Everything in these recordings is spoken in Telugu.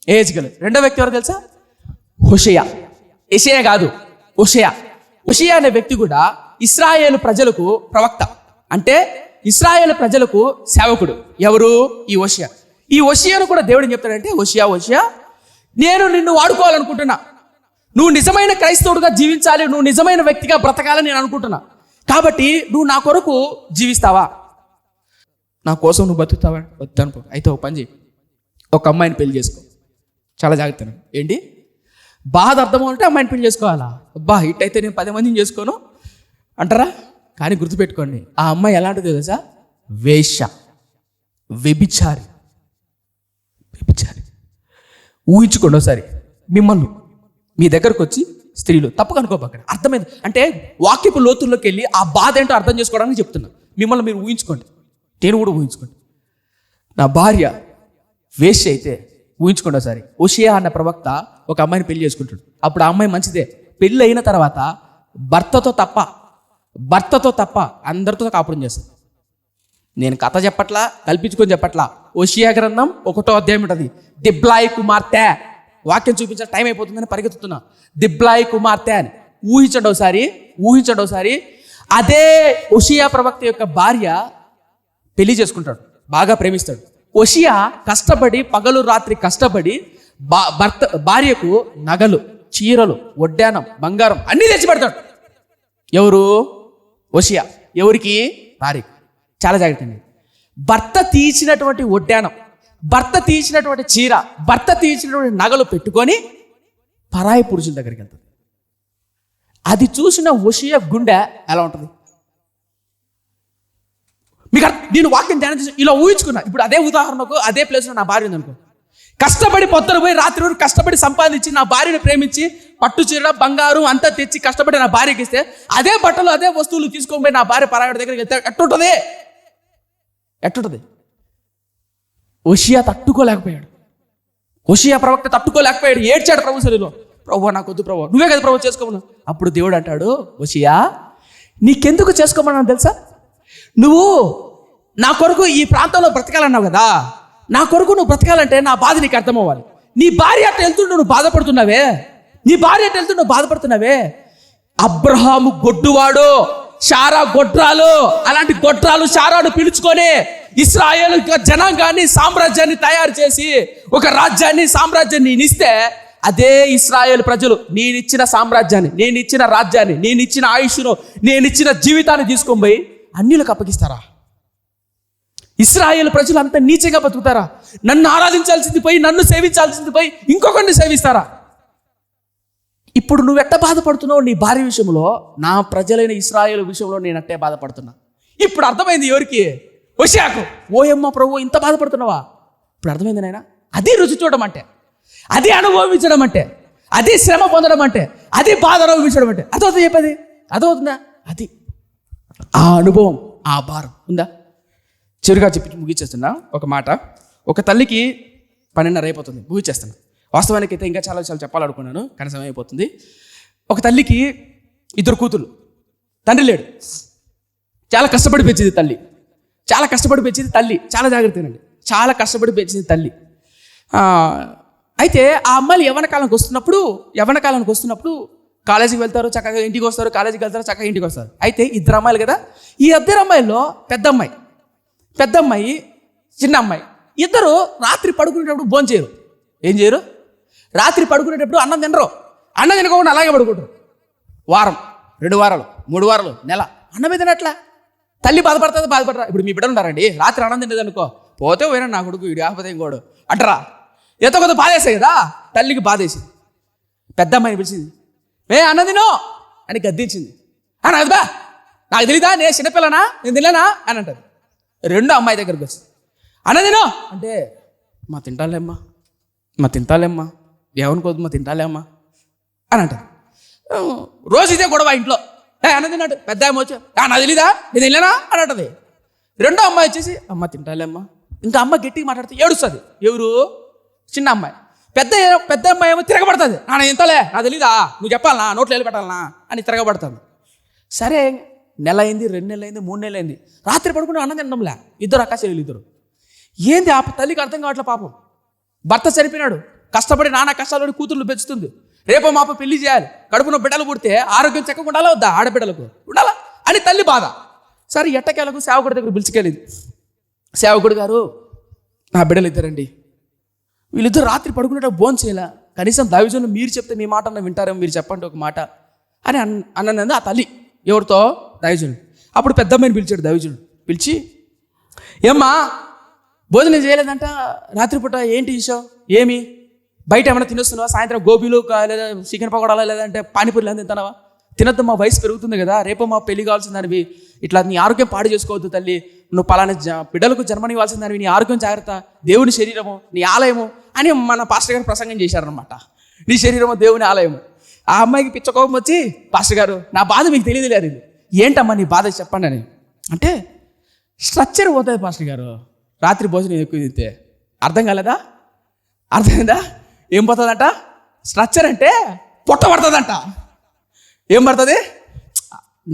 ఏహెజ్కేలు. రెండో వ్యక్తి ఎవరు తెలుసా? హోషేయ. యెషయా కాదు, హోషేయ. హోషేయ అనే వ్యక్తి కూడా ఇశ్రాయేలు ప్రజలకు ప్రవక్త, అంటే ఇశ్రాయేలు ప్రజలకు సేవకుడు. ఎవరు? ఈ హోషేయ. ఈ హోషేయను కూడా దేవుడు ఏం చెప్తాడంటే, హోషేయ నేను నిన్ను వాడుకోవాలనుకుంటున్నా, నువ్వు నిజమైన క్రైస్తవుడుగా జీవించాలి, నువ్వు నిజమైన వ్యక్తిగా బ్రతకాలని నేను అనుకుంటున్నా, కాబట్టి నువ్వు నా కొరకు జీవిస్తావా, నా కోసం నువ్వు బతుకుతావా? వద్దనుకో. అయితే ఒక పని చేయి, ఒక అమ్మాయిని పెళ్లి చేసుకో. చాలా జాగ్రత్త. ఏంటి బాధ అర్థమవుతుంటే అమ్మాయిని పెళ్లి చేసుకోవాలా? అబ్బా ఇట్టయితే నేను 10 మందిని చేసుకోను అంటారా? కానీ గుర్తుపెట్టుకోండి, ఆ అమ్మాయి ఎలాంటిది తెలుసా? వేశ్య, వ్యభిచారి. ఊహించుకోండి ఒకసారి, మిమ్మల్ని మీ దగ్గరకు వచ్చి స్త్రీలు, తప్పు కనుకోపక్కడ, అర్థమైంది అంటే వాక్యపు లోతుల్లోకి వెళ్ళి ఆ బాధ ఏంటో అర్థం చేసుకోవడానికి చెప్తున్నా. మిమ్మల్ని మీరు ఊహించుకోండి, నేను కూడా ఊహించుకోండి. నా భార్య వేశ్య అయితే ఊహించుకోండి ఒకసారి. హోషేయ అన్న ప్రవక్త ఒక అమ్మాయిని పెళ్లి చేసుకుంటాడు. అప్పుడు ఆ అమ్మాయి మంచిదే. పెళ్ళి అయిన తర్వాత భర్తతో తప్ప అందరితో కాపురం చేస్తుంది. నేను కథ చెప్పట్లా, కల్పించుకొని చెప్పట్లా. హోషేయ గ్రంథం 1వ అధ్యాయం ఉంటుంది. దిబ్లాయి కుమార్తె, వాక్యం చూపించే టైం అయిపోతుందని పరిగెత్తుతున్నా. దిబ్లాయి కుమార్తె అని ఊహించండి ఒకసారి. అదే హోషేయ ప్రవక్త యొక్క భార్య పెళ్లి చేసుకుంటాడు, బాగా ప్రేమిస్తాడు. హోషేయ కష్టపడి పగలు రాత్రి కష్టపడి భార్యకు నగలు, చీరలు, వడ్డానం, బంగారం అన్నీ తెచ్చి పెడతాడు. ఎవరు? హోషేయ. ఎవరికి? భార్యకు. చాలా జాగ్రత్త. భర్త తీసినటువంటి వడ్డానం, భర్త తీసినటువంటి చీర, భర్త తీసినటువంటి నగలు పెట్టుకొని పరాయి పురుషుల దగ్గరికి వెళ్తుంది. అది చూసిన హోషేయ గుండె ఎలా ఉంటుంది? మీకు నేను వాక్యం ధ్యానం చేసి ఇలా ఊహించుకున్నా. ఇప్పుడు అదే ఉదాహరణకు అదే ప్లేస్లో నా భార్య ఉందనుకో, కష్టపడి పొద్దున పోయి రాత్రి వరకు కష్టపడి సంపాదించి నా భార్యను ప్రేమించి పట్టు చీర, బంగారం అంతా తెచ్చి కష్టపడి నా భార్యకి ఇస్తే, అదే బట్టలు అదే వస్తువులు తీసుకొని పోయి నా భార్య పరాయి దగ్గరికి వెళ్తే ఎట్టుంటుంది? హోషేయ తట్టుకోలేకపోయాడు. హోషేయ ప్రవక్త తట్టుకోలేకపోయాడు, ఏడ్చాడు ప్రభు సన్నిధిలో. ప్రభు నాకు వద్దు ప్రభు, నువ్వే కదా ప్రభు చేసుకోమన్నావు. అప్పుడు దేవుడు అంటాడు, హోషేయ నీకెందుకు చేసుకోమన్నాను తెలుసా? నువ్వు నా కొరకు ఈ ప్రాంతంలో బ్రతకాలన్నావు కదా, నా కొరకు నువ్వు బ్రతకాలంటే నా బాధ నీకు అర్థం అవ్వాలి. నీ భార్య అట్ట వెళ్తుంటే నువ్వు బాధపడుతున్నావే. అబ్రహాము గొడ్డువాడు, శారా గొడ్రాలు, అలాంటి గొడ్రాలు శారాను పిలుచుకొని ఇశ్రాయేలు జనాంగాన్ని, సామ్రాజ్యాన్ని తయారు చేసి ఒక రాజ్యాన్ని, సామ్రాజ్యాన్ని ఇస్తే, అదే ఇశ్రాయేలు ప్రజలు నేనిచ్చిన సామ్రాజ్యాన్ని, నేనిచ్చిన రాజ్యాన్ని, నేనిచ్చిన ఆయుష్ను, నేనిచ్చిన జీవితాన్ని తీసుకొని పోయి అన్యులకు అప్పగిస్తారా? ఇశ్రాయేలు ప్రజలు అంత నీచంగా బతుకుతారా? నన్ను ఆరాధించాల్సింది పోయి, నన్ను సేవించాల్సింది పోయి ఇంకొకరిని సేవిస్తారా? ఇప్పుడు నువ్వు ఎట్ట బాధపడుతున్నావు నీ భార్య విషయంలో, నా ప్రజలైన ఇశ్రాయేలు విషయంలో నేను అట్టే బాధపడుతున్నా. ఇప్పుడు అర్థమైంది ఎవరికి? హోషేయకు. ఓయమ్మ ప్రభు ఇంత బాధపడుతున్నావా? ఇప్పుడు అర్థమైంది నాయన. అది రుచి చూడడం అంటే, అది అనుభవించడం అంటే, అది శ్రమ పొందడం అంటే, అది బాధ అనుభవించడం అంటే. అదవుతుంది చెప్పేది? అదవుతుందా? అది ఆ అనుభవం, ఆ భారం ఉందా? చివరిగా చెప్పి ముగించేస్తున్నా ఒక మాట. ఒక తల్లికి 12:30 అయిపోతుంది, ముగించేస్తున్నా. వాస్తవానికి అయితే ఇంకా చాలా చెప్పాలనుకున్నాను, కానీ సమయం అయిపోతుంది. ఒక తల్లికి 2 కూతురు, తండ్రి లేడు. చాలా కష్టపడి పెంచింది తల్లి. చాలా జాగ్రత్తనండి, చాలా కష్టపడి పెంచింది తల్లి. అయితే ఆ అమ్మాయిలు యవ్వనకాలానికి వస్తున్నప్పుడు కాలేజీకి వెళ్తారు, చక్కగా ఇంటికి వస్తారు, కాలేజీకి వెళ్తారు, చక్కగా ఇంటికి వస్తారు. అయితే 2 అమ్మాయిలు కదా. ఈ 2 అమ్మాయిల్లో పెద్ద అమ్మాయి, చిన్న అమ్మాయి ఇద్దరు రాత్రి పడుకునేటప్పుడు భోంచేయరు. ఏం చేయరు? రాత్రి పడుకునేటప్పుడు అన్నం తినకుండా అలాగే పడుకుంటారు. వారం, 2 వారాలు, 3 వారాలు, నెల అన్నమే తినట్లా. తల్లి బాధపడరా? ఇప్పుడు మీ బిడ్డలు ఉన్నారండి, రాత్రి అన్నం తినదు అనుకో, పోతే పోయినా నా కొడుకు వీడు ఆపదే ఇంకోడు అంటారా? ఎంతో కొంత బాధేసాయి కదా. తల్లికి బాధేసింది. పెద్ద అమ్మాయిని పిలిచింది, అన్నం తినో అని గద్దించింది. నాకు తెలీదా, నేను చిన్నపిల్లనా, నేను తినలేనా అని అంటది. 2 అమ్మాయి దగ్గరికి వచ్చి అన్నం తినో అంటే, మా తింటాలేమ్మా, ఏమనుకోదు, మా తింటాలేమ్మా అని అంటది. రోజు ఇదే గొడవ ఇంట్లో. అన్నం తిన్నట్టు పెద్ద అమ్మ వచ్చి, నాకు తెలీదా, నేను తినలేనా అని అంటది. 2వ అమ్మాయి వచ్చేసి, అమ్మ తింటాలేమ్మా. ఇంకా అమ్మ గట్టిగా మాట్లాడితే ఏడుస్తుంది. ఎవరు? చిన్న అమ్మాయి. పెద్ద అమ్మాయి ఏమో తిరగబడుతుంది, నేను ఇంతలే, నాకు తెలీదా, నువ్వు చెప్పాలనా, నోట్లో వెళ్ళి పెట్టాలనా అని తిరగబడుతుంది. సరే, 1 నెల అయింది, 2 నెలలు అయింది, 3 నెలలు అయింది. రాత్రి పడుకుంటే అన్నం తినడంలే. 2 అక్క చెల్లెలు. ఏంది ఆ తల్లికి అర్థం కావట్లే. పాపం భర్త చనిపోయినాడు, కష్టపడి నానా కష్టాలు కూతుర్లు పెంచుతుంది. రేపో మాప పెళ్లి చేయాలి, కడుపున బిడ్డలు పుడితే ఆరోగ్యం చక్కగా ఉండాలా వద్దా? ఆడబిడ్డలకు ఉండాలా అని తల్లి బాధ. సరే ఎట్టకేలకు సేవకుడి దగ్గర పిలిచికెళ్ళింది. సేవకుడు గారు, నా బిడ్డలు ఇద్దరండి, వీళ్ళిద్దరు రాత్రి పడుకునేటప్పుడు భోజనం చేయాల, కనీసం దైవజనులు మీరు చెప్తే మీ మాట అన్న వింటారేమో, మీరు చెప్పండి ఒక మాట అని అన్నది ఆ తల్లి. ఎవరితో? దైవజనుడు. అప్పుడు పెద్దమ్మాయిని పిలిచాడు దైవజనుడు. పిలిచి, ఏమ్మా భోజనం చేయలేదంట రాత్రిపూట, ఏంటి విషయం, ఏమి బయట ఏమైనా తినొస్తున్నావా? సాయంత్రం గోబీలు లేదా చికెన్ పకోడాలా లేదంటే పానీపూరి లేదా తింటున్నావా? తినద్దు, మా వయసు పెరుగుతుంది కదా, రేపు మా పెళ్లి కావాల్సిన దానివి, ఇట్లా నీ ఆరోగ్యం పాడు చేసుకోవద్దు తల్లి, నువ్వు పలానా బిడ్డలకు జన్మనివ్వాల్సిన దానివి, నీ ఆరోగ్యం జాగ్రత్త, దేవుని శరీరము నీ ఆలయము అని మన పాస్టర్ గారు ప్రసంగం చేశారనమాట. నీ శరీరము దేవుని ఆలయము. ఆ అమ్మాయికి పిచ్చకోపం వచ్చి, పాస్టర్ గారు నా బాధ మీకు తెలియదు, ఏంటమ్మా నీ బాధ చెప్పండి అని అంటే, స్ట్రక్చర్ పోతుంది పాస్టర్ గారు, రాత్రి భోజనం ఎక్కువ తింటే. అర్థం కాలేదా? అర్థమైందా? ఏం పోతుందంట? స్ట్రక్చర్ అంటే పొట్ట పడుతుందంట. ఏం పడుతుంది?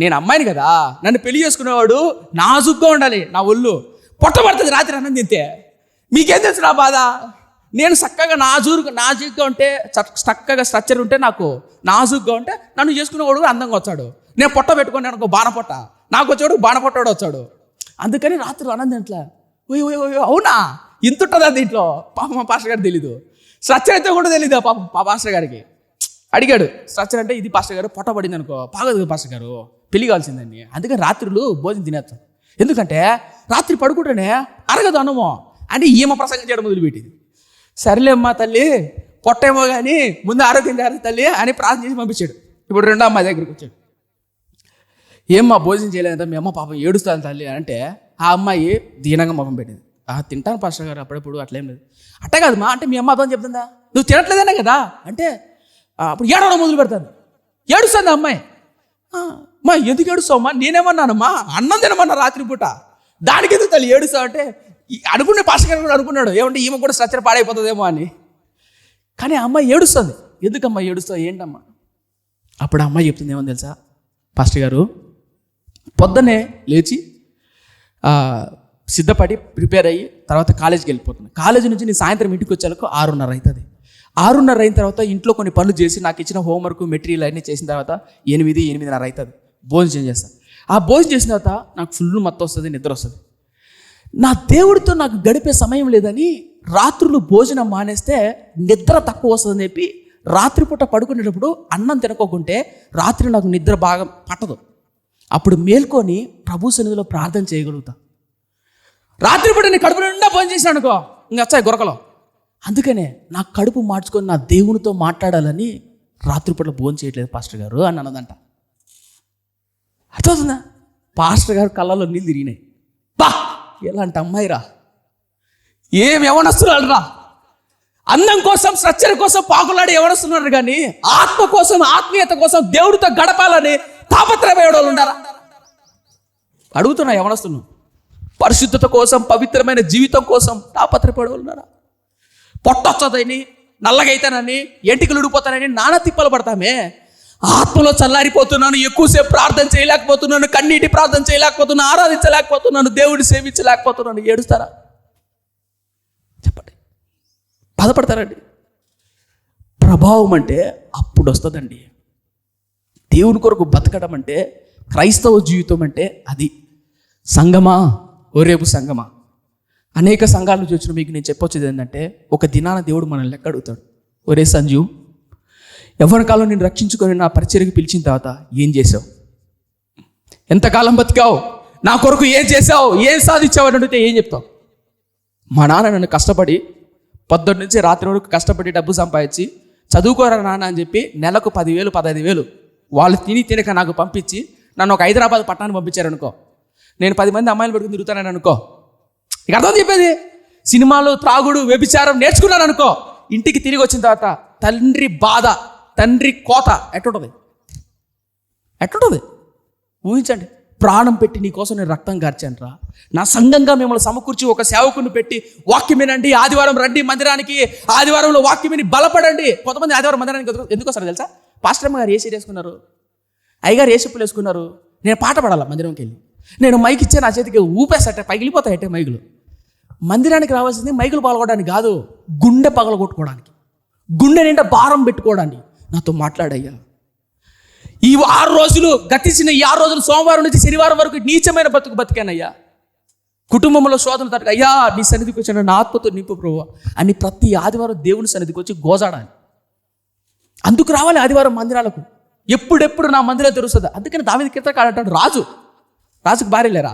నేను అమ్మాయిని కదా, నన్ను పెళ్లి చేసుకునేవాడు నాజుగ్గా ఉండాలి, నా ఒళ్ళు పొట్ట పడుతుంది రాత్రి అన్నం తింటే. మీకేం తెలుసు నా బాధ? నేను చక్కగా నాజుగ్గా ఉంటే, చక్కగా స్ట్రక్చర్ ఉంటే, నాకు నాజుగ్గా ఉంటే నన్ను చేసుకునేవాడు అందంగా వచ్చాడు. నేను పొట్ట పెట్టుకుని అనుకో బాణపొట్ట, నాకు వచ్చాడు బాణపొట్టాడు వచ్చాడు. అందుకని రాత్రి అన్నం తింటలే. అవునా, ఇంత ఉంటుందా దీంట్లో? పాప మా పాస్టర్ గారు తెలీదు, స్ట్రక్చర్ అయితే కూడా తెలీదు పాప పాస్టర్ గారికి. అడిగాడు, స్ట్రక్చర్ అంటే ఇది పాస్టర్ గారు, పొట్ట పడింది అనుకో బాగోదు పాస్టర్ గారు, పెళ్లి కావాల్సిందండి, అందుకని రాత్రులు భోజనం తినేస్తాం, ఎందుకంటే రాత్రి పడుకుంటేనే అరగదు అన్నమో అని ఈమె ప్రసంగం చేయడం మొదలుపెట్టింది. సరేలేమ్మా తల్లి, పొట్టేమో కానీ ముందు ఆరోగ్యం జాగ్రత్త తల్లి అని ప్రార్థన చేసి పంపించాడు. ఇప్పుడు రెండో అమ్మాయి దగ్గరికి వచ్చాడు. ఏమ్మా భోజనం చేయలేదంటే మీ అమ్మ పాపం ఏడుస్తాను తల్లి అంటే, ఆ అమ్మాయి దీనంగా మొహం పెట్టింది. తింటాను పాస్టర్ గారు అప్పుడప్పుడు, అట్లేం లేదు. అట్ట కాదమ్మా అంటే, మీ అమ్మ అర్థం చెప్తుందా, నువ్వు తినట్లేదనే కదా అంటే, అప్పుడు ఏడవడం మొదలు పెడతాను. ఏడుస్తుంది అమ్మాయి. మా ఎందుకు ఏడుస్తావమ్మా? నేనేమన్నానమ్మా, అన్నం తినమన్నా రాత్రిపూట, దానికి ఎందుకు తల్లి ఏడుస్తావు అంటే, అనుకునే పాస్టర్ గారు కూడా అనుకున్నాడు, ఏమంటే ఈమె కూడా స్ట్రక్చర్ పాడైపోతుందేమో అని. కానీ ఆ అమ్మాయి ఏడుస్తుంది. ఎందుకమ్మా ఏడుస్తావు, ఏంటమ్మా? అప్పుడు ఆ అమ్మాయి చెప్తుంది, ఏమని తెలుసా పాస్టర్ గారు, పొద్దున్నే లేచి సిద్ధపడి ప్రిపేర్ అయ్యి తర్వాత కాలేజీకి వెళ్ళిపోతున్నాను. కాలేజీ నుంచి నేను సాయంత్రం ఇంటికి వచ్చేలకు 6:30 అవుతుంది. 6:30 అయిన తర్వాత ఇంట్లో కొన్ని పనులు చేసి నాకు ఇచ్చిన హోంవర్క్ మెటీరియల్ అన్నీ చేసిన తర్వాత 8:30 అవుతుంది. భోజనం చేస్తాను. ఆ భోజనం చేసిన తర్వాత నాకు ఫుల్ మత్తు వస్తుంది, నిద్ర వస్తుంది. నా దేవుడితో నాకు గడిపే సమయం లేదని రాత్రులు భోజనం మానేస్తే నిద్ర తక్కువ వస్తుందని చెప్పి రాత్రిపూట పడుకునేటప్పుడు అన్నం తినకోకుంటే రాత్రి నాకు నిద్ర బాగా పట్టదు. అప్పుడు మేల్కొని ప్రభు సన్నిధిలో ప్రార్థన చేయగలుగుతా. రాత్రిపూట నేను కడుపు నిండా భోజనం చేసిన అనుకో, ఇంకా వచ్చాయి గొరకలో. అందుకనే నా కడుపు మార్చుకొని నా దేవునితో మాట్లాడాలని రాత్రిపూట భోజనం చేయట్లేదు పాస్టర్ గారు అని అన్నదంట. అర్థమవుతుందా? పాస్టర్ గారు కళ్ళలో నీళ్ళు తిరిగినాయి. బా ఎలాంటి అమ్మాయిరా, ఏం ఎవనొస్తున్నారు రా, అందం కోసం స్ట్రక్చర్ కోసం పాకులాడి ఎవరొస్తున్నారు కానీ ఆత్మ కోసం ఆత్మీయత కోసం దేవుడితో గడపాలని తాపత్రయపడే ఉన్నారా? అడుగుతున్నా, ఎవరొస్తున్నావు? పరిశుద్ధత కోసం పవిత్రమైన జీవితం కోసం తాపత్రయపడే ఉన్నారా? పొట్టొచ్చదని, నల్లగైతానని, ఎంటికలు ఉడిపోతానని నానా తిప్పలు పడతామే. ఆత్మలో చల్లారిపోతున్నాను, ఎక్కువసేపు ప్రార్థన చేయలేకపోతున్నాను, కన్నీటి ప్రార్థన చేయలేకపోతున్నాను, ఆరాధించలేకపోతున్నాను, దేవుడిని సేవించలేకపోతున్నాను, ఏడుస్తారా? చెప్పండి, బాధపడతారండి? ప్రభావం అంటే అప్పుడు వస్తుందండి. దేవుని కొరకు బతకడం అంటే, క్రైస్తవ జీవితం అంటే అది. సంగమా, ఓరేపు సంగమా, అనేక సంఘాల నుంచి వచ్చిన మీకు నేను చెప్పొచ్చేది ఏంటంటే, ఒక దినాన దేవుడు మనల్ని లెక్క అడుగుతాడు. ఒరే సంజు, ఎవరి కాలం నేను రక్షించుకొని నా పరిచర్యకి పిలిచిన తర్వాత ఏం చేసావు, ఎంతకాలం బతికావు, నా కొరకు ఏం చేసావు, ఏం సాధించావు అని అడిగితే ఏం చెప్తావు? మా నాన్న నన్ను కష్టపడి పొద్దున్న నుంచి రాత్రి వరకు కష్టపడి డబ్బు సంపాదించి చదువుకోరా నాన్న అని చెప్పి నెలకు 10,000 15,000 వాళ్ళు తినక నాకు పంపించి నన్ను ఒక హైదరాబాద్ పట్టణానికి పంపించారనుకో, నేను 10 మంది అమ్మాయిలు పెట్టుకుని తిరుగుతానని అనుకో. ఇక అర్థం చెప్పేది, సినిమాలు, త్రాగుడు, వ్యభిచారం నేర్చుకున్నాను అనుకో, ఇంటికి తిరిగి వచ్చిన తర్వాత తండ్రి బాధ, తండ్రి కోత ఎట్టుంటుంది? ఊహించండి. ప్రాణం పెట్టి నీ కోసం నేను రక్తం కార్చాను రా, నా సంఘంగా మిమ్మల్ని సమకూర్చి ఒక సేవకుని పెట్టి వాక్యం వినండి, ఆదివారం రండి మందిరానికి, ఆదివారంలో వాక్యం విని బలపడండి. కొంతమంది ఆదివారం మందిరానికి ఎందుకు వస్తారు తెలుసా? పాస్టర్ అమ్మ గారు ఏ సీట్ వేసుకున్నారు, అయ్యగారు ఏ చెప్పులు వేసుకున్నారు, నేను పాట పాడాలా మందిరంకి వెళ్ళి, నేను మైక్ ఇచ్చే నా చేతికి ఊపేసట్టే పగిలిపోతాయట్టే మైకులు. మందిరానికి రావాల్సింది మైకులు పగలగొట్టడానికి కాదు, గుండె పగలగొట్టుకోవడానికి. గుండె నిండా భారం పెట్టుకోవడానికి నాతో మాట్లాడయ్యా. ఈ 6 రోజులు గతించిన ఈ 6 రోజులు సోమవారం నుంచి శనివారం వరకు నీచమైన బతికానయ్యా. కుటుంబంలో శోధన తట్టుకు అయ్యా నీ సన్నిధికి వచ్చిన నా ఆత్మతో నింపు ప్రభువా అని ప్రతి ఆదివారం దేవుని సన్నిధికి వచ్చి గోజాడాలి. అందుకు రావాలి ఆదివారం మందిరాలకు. ఎప్పుడెప్పుడు నా మందిరం తెరుస్తుంది. అందుకని దావీదు కీర్తనకారుడు అంటాడు, రాజుకు భార్య లేరా?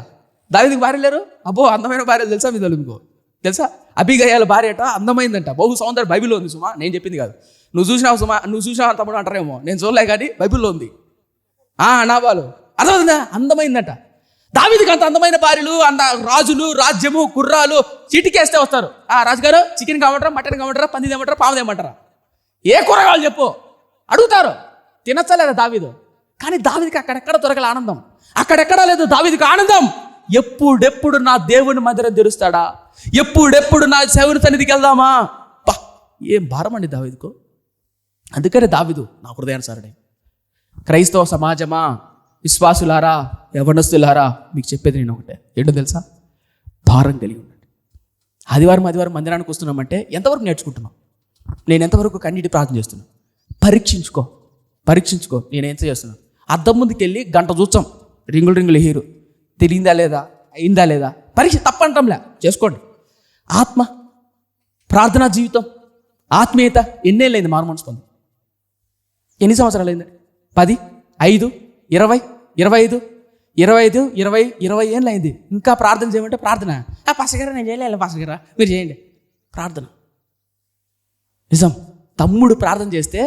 దావీదుకి భార్య లేరు? అబ్బో అందమైన భార్య తెలుసా మీ తెలుగుకో తెలుసా? అబీగయాల భార్య అట అందమైందంట. బహు సౌందర్య బైబిల్లో ఉంది సుమా, నేను చెప్పింది కాదు. నువ్వు చూసినావు తమ్ముడు అంటారేమో, నేను చూడలే కానీ బైబిల్లో ఉంది. నాబాలు అర్థమవుతుందా? అందమైందంట. దావీదుకి అంత అందమైన భార్యలు, అంత రాజులు, రాజ్యము, గుర్రాలు చీటికేస్తే వస్తారు. రాజుగారు చికెన్ కావమంటారా, మటన్ కావమంటారా, పంది తెమ్మంటారా, పాము తెమ్మంటారా, ఏ కూరగాయలు చెప్పు అడుగుతారు. తినచ్చలేదా దావీదు? కానీ దావీదుకి అక్కడెక్కడ దొరకల ఆనందం, అక్కడెక్కడా లేదు దావీదుకి ఆనందం. ఎప్పుడెప్పుడు నా దేవుని మందిరం తెరుస్తాడా, ఎప్పుడెప్పుడు నా దేవుని సన్నిధికి వెళ్దామా. ఏం భారం అండి దావీదుకు. అందుకనే దావీదు నా హృదయానుసారుడే. క్రైస్తవ సమాజమా, విశ్వాసులారా, యవనస్తులారా, మీకు చెప్పేది నేను ఒకటే, ఏంటో తెలుసా? భారం కలిగి ఉండండి. ఆదివారం మందిరానికి వస్తున్నామంటే ఎంతవరకు నేర్చుకుంటున్నాం? నేను ఎంతవరకు కన్నీటి ప్రార్థన చేస్తున్నాను? పరీక్షించుకో. నేనేం చేస్తున్నాను? అద్దం ముందుకు వెళ్ళి గంట చూస్తాం, రింగులు హీరో తిరిగిందా లేదా, అయిందా లేదా, పరీక్ష తప్పంటంలే, చేసుకోండి. ఆత్మ, ప్రార్థనా జీవితం, ఆత్మీయత ఎన్నేళ్ళైంది మారు మనసు పొంది? ఎన్ని సంవత్సరాలు అయింది? 10, 5, 20, 25, 20 ఏళ్ళు అయింది. ఇంకా ప్రార్థన చేయమంటే ప్రార్థన. పాస్టర్ నేను చేయలేదు, పాస్టర్ గారా మీరు చేయండి ప్రార్థన. నిజం. తమ్ముడు ప్రార్థన చేస్తే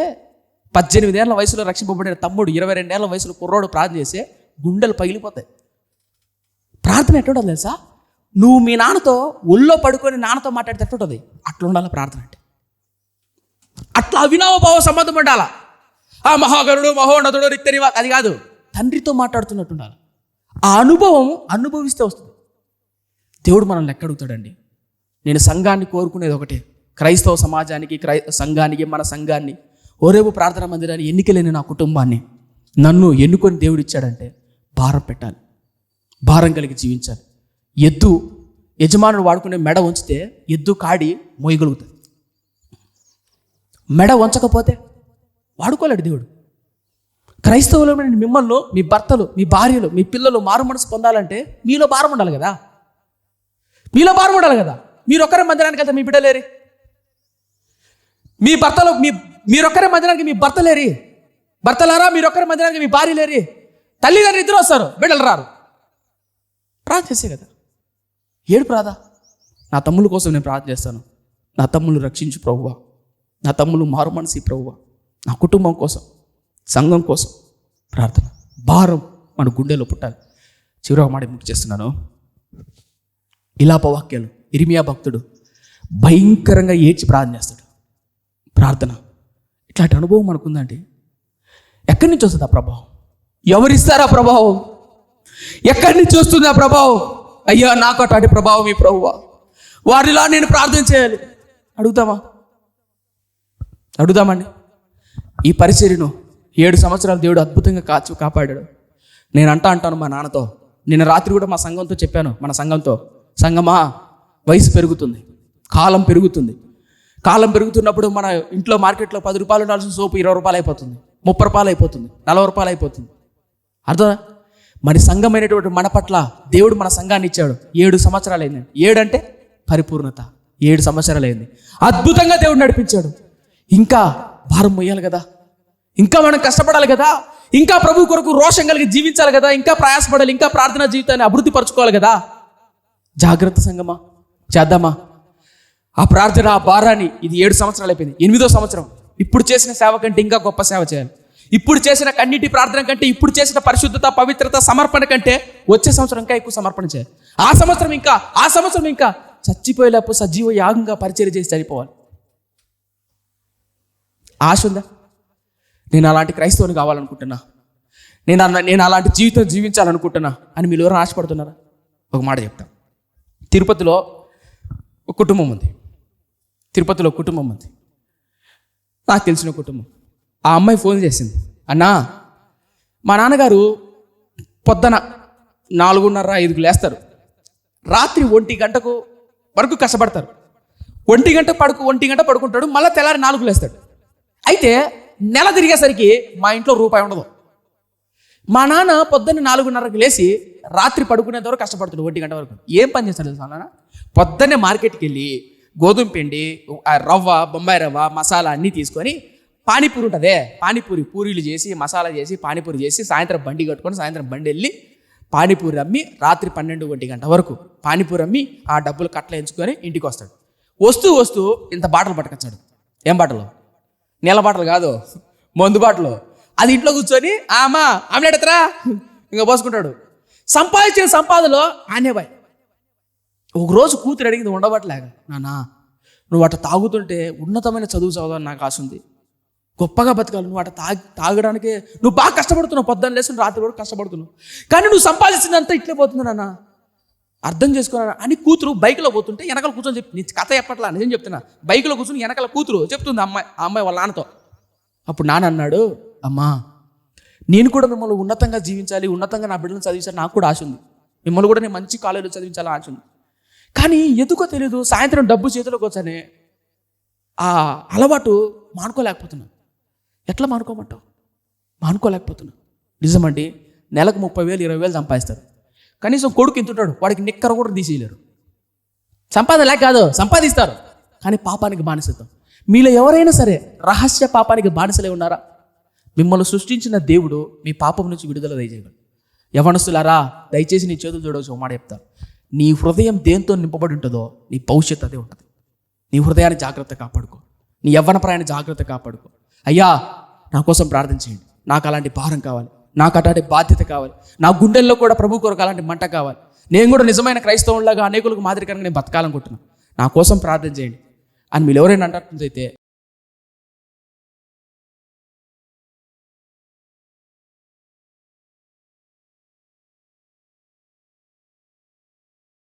18 ఏళ్ల వయసులో రక్షింపబడిన తమ్ముడు 22 ఏళ్ల వయసులో కుర్రోడు ప్రార్థన చేస్తే గుండెలు పగిలిపోతాయి. ప్రార్థన ఎట్లుంటుంది తెలుసా? నువ్వు మీ నాన్నతో ఒళ్ళో పడుకొని నాన్నతో మాట్లాడితే ఎట్లుంటుంది అట్లా ఉండాలి ప్రార్థన అంటే. అట్లా అవినావభావ సంబంధం ఉండాలా. మహాగరుడు, మహోన్నతుడు, రిక్తని అది కాదు, తండ్రితో మాట్లాడుతున్నట్టు ఉండాలి. ఆ అనుభవం అనుభవిస్తే వస్తుంది. దేవుడు మనల్ని లెక్క అడుగుతాడండి. నేను సంఘాన్ని కోరుకునేది ఒకటే, క్రైస్తవ సమాజానికి, సంఘానికి, మన సంఘాన్ని, ఓరేపు ప్రార్థన మందిరాన్ని, ఎన్నికలేని నా కుటుంబాన్ని నన్ను ఎన్నుకొని దేవుడు ఇచ్చాడంటే భారం పెట్టాలి, భారం కలిగి జీవించాలి. ఎద్దు యజమానుడు వాడుకునే మెడ ఉంచితే ఎద్దు కాడి మోయగలుగుతుంది. మెడ వంచకపోతే వాడుకోలేడు దేవుడు. క్రైస్తవులు మిమ్మల్ని, మీ భర్తలు, మీ భార్యలు, మీ పిల్లలు మారు మనసు పొందాలంటే మీలో భారం ఉండాలి కదా. మీరొక్కరే మందిరానికి వెళ్తే మీ బిడ్డలేరి, మీ భర్తలు మీరొక్కరే మందిరానికి మీ భర్త లేరి, భర్తలారా మీరొక్కరే మందిరానికి మీ భార్య లేరి, తల్లిదండ్రులు ఇద్దరు వస్తారు, బిడ్డలు రారు. ప్రార్థన చేసే కదా. ఏడుపు రాదా? నా తమ్ముల కోసం నేను ప్రార్థన చేస్తాను. నా తమ్ముళ్ళు రక్షించు ప్రభువా, నా తమ్ముళ్ళు మారు మనసు ప్రభువా, నా కుటుంబం కోసం, సంఘం కోసం ప్రార్థన. భారం మన గుండెలో పుట్టాలి. చివరి మాట ముఖ్య చేస్తున్నాను. ఇలాపవాక్యాలు. ఇర్మియా భక్తుడు భయంకరంగా ఏడ్చి ప్రార్థన చేస్తాడు. ప్రార్థన ఇట్లాంటి అనుభవం మనకుందండి. ఎక్కడి నుంచి వస్తుంది ఆ ప్రభావం? ఎవరిస్తారా ప్రభావం? ఎక్కడి నుంచి వస్తుంది ఆ ప్రభావం? అయ్యా నాకు అట్లాంటి ప్రభావం ఈ ప్రభువా, వారిలా నేను ప్రార్థన చేయాలి. అడుగుదామండి. ఈ పరిచర్యను 7 సంవత్సరాలు దేవుడు అద్భుతంగా కాపాడాడు. నేను అంటాను మా నాన్నతో, నిన్న రాత్రి కూడా మా సంఘంతో చెప్పాను, మన సంఘంతో, సంఘమా వయసు పెరుగుతుంది, కాలం పెరుగుతుంది. కాలం పెరుగుతున్నప్పుడు మన ఇంట్లో మార్కెట్లో 10 రూపాయలు ఉండాల్సిన సోపు 20 రూపాయలు అయిపోతుంది, 30 రూపాయలు అయిపోతుంది, 40 రూపాయలు అయిపోతుంది. అర్థం? మరి సంఘమైనటువంటి మన పట్ల దేవుడు మన సంఘాన్ని ఇచ్చాడు. 7 సంవత్సరాలు అయింది. 7 అంటే పరిపూర్ణత. 7 సంవత్సరాలు అయింది. అద్భుతంగా దేవుడు నడిపించాడు. ఇంకా భారం మొయ్యాలి కదా, ఇంకా మనం కష్టపడాలి కదా, ఇంకా ప్రభు కొరకు రోషం కలిగి జీవించాలి కదా, ఇంకా ప్రయాసపడాలి, ఇంకా ప్రార్థనా జీవితాన్ని అభివృద్ధి పరచుకోవాలి కదా. జాగ్రత్త సంగమా, చేద్దామా ఆ ప్రార్థన, ఆ భారాన్ని. ఇది 7 సంవత్సరాలు అయిపోయింది. 8వ సంవత్సరం. ఇప్పుడు చేసిన సేవ కంటే ఇంకా గొప్ప సేవ చేయాలి. ఇప్పుడు చేసిన కన్నీటి ప్రార్థన కంటే, ఇప్పుడు చేసిన పరిశుద్ధత, పవిత్రత, సమర్పణ కంటే వచ్చే సంవత్సరం ఇంకా ఎక్కువ సమర్పణ చేయాలి. ఆ సంవత్సరం ఇంకా చచ్చిపోయేలేపు సజీవ యాగంగా పరిచర్య చేసి చనిపోవాలి. ఆశ ఉందా? నేను అలాంటి క్రైస్తవుని కావాలనుకుంటున్నా, నేను అలాంటి జీవితం జీవించాలనుకుంటున్నా అని మీరు ఎవరు ఆశపడుతున్నారా? ఒక మాట చెప్తా. తిరుపతిలో ఒక కుటుంబం ఉంది. నాకు తెలిసిన కుటుంబం. ఆ అమ్మాయి ఫోన్ చేసింది, అన్నా మా నాన్నగారు పొద్దున 4:30, 5కు లేస్తారు, రాత్రి 1 గంటకు వరకు కష్టపడతారు. ఒంటి గంట పడుకుంటాడు, మళ్ళీ తెల్లారి 4 లేస్తాడు. అయితే నెల తిరిగేసరికి మా ఇంట్లో రూపాయి ఉండదు. మా నాన్న పొద్దున్న 4:30కి లేచి రాత్రి పడుకునేంత వరకు కష్టపడుతాడు 1 గంట వరకు. ఏం పని చేస్తాడు తెలుసా నాన్న? పొద్దున్నే మార్కెట్కి వెళ్ళి గోధుమ పిండి, రవ్వ, బొంబాయి రవ్వ, మసాలా అన్నీ తీసుకొని పానీపూరి ఉంటుందే, పూరీలు చేసి, మసాలా చేసి, పానీపూరి చేసి, సాయంత్రం బండి కట్టుకొని సాయంత్రం బండి వెళ్ళి పానీపూరి అమ్మి రాత్రి 12-1 గంట వరకు పానీపూరి అమ్మి ఆ డబ్బులు కట్టలు ఎంచుకొని ఇంటికి వస్తాడు. వస్తూ ఇంత బాటలు పట్టుకొచ్చాడు. ఏం బాటలు? నీళ్ళ బాటలు కాదు, మందు బాటలు. అది ఇంట్లో కూర్చొని అమ్మా ఆమ్లెట్ ఎత్తరా ఇంకా పోసుకుంటాడు. సంపాదించిన సంపాదనలో ఆనేబాయ్. ఒకరోజు కూతురు అడిగింది ఉండబట్టలేక, నాన్న నువ్వు అట్లా తాగుతుంటే ఉన్నతమైన చదువు చదవాలని నాకు ఆశ ఉంది, గొప్పగా బతకాలి, నువ్వు అట్లా తాగడానికి నువ్వు బాగా కష్టపడుతున్నావు, పొద్దున్న లేచి రాత్రి వరకు కష్టపడుతున్నావు, కానీ నువ్వు సంపాదించిందంతా ఇట్లే పోతుంది నాన్న, అర్థం చేసుకున్నా అని కూతురు బైక్లో పోతుంటే వెనకాల కూర్చొని చెప్పి, నీ కథ చెప్పట్లా నిజం చెప్తున్నా, బైక్లో కూర్చొని వెనకాల కూతురు చెప్తుంది ఆ అమ్మాయి వాళ్ళ నాన్నతో. అప్పుడు నాన్న అన్నాడు, అమ్మా నేను కూడా మిమ్మల్ని ఉన్నతంగా జీవించాలి, ఉన్నతంగా నా బిడ్డలను చదివించాలి నాకు కూడా ఆశ ఉంది, మిమ్మల్ని కూడా నేను మంచి కాలేజీలో చదివించాలని ఆశ ఉంది, కానీ ఎందుకో తెలియదు సాయంత్రం డబ్బు చేతిలోకి వచ్చానే ఆ అలవాటు మానుకోలేకపోతున్నాను. ఎట్లా మానుకోమంటావు? మానుకోలేకపోతున్నాను. నిజమండి, నెలకు 30,000 20,000 సంపాదిస్తారు, కనీసం కొడుకు ఇంత ఉంటాడు, వాడికి నిక్కర కూడా తీసేయలేరు. సంపాదన లేక కాదు, సంపాదిస్తారు, కానీ పాపానికి బానిసత్వం. మీలో ఎవరైనా సరే రహస్య పాపానికి బానిసలే ఉన్నారా? మిమ్మల్ని సృష్టించిన దేవుడు మీ పాపం నుంచి విడుదల దయచేయగలడు. యవనస్తులారా దయచేసి నీ చేతులు చూడవచ్చు. ఒక మాట చెప్తా, నీ హృదయం దేంతో నింపబడి ఉంటుందో నీ భవిష్యత్తు అదే ఉంటుంది. నీ హృదయాన్ని జాగ్రత్త కాపాడుకో, నీ యవ్వన ప్రాయాన్ని జాగ్రత్త కాపాడుకో. అయ్యా నా కోసం ప్రార్థించేయండి, నాకు అలాంటి భారం కావాలి, నాకు అలాంటి బాధ్యత కావాలి, నా గుండెల్లో కూడా ప్రభు కొరకు అలాంటి మంట కావాలి, నేను కూడా నిజమైన క్రైస్తవులాగా అనేకులకు మాదిరికరంగా నేను బతకాలనుకుంటున్నాను, నా కోసం ప్రార్థన చేయండి అని మీరు ఎవరైనా అంటున్నట్లయితే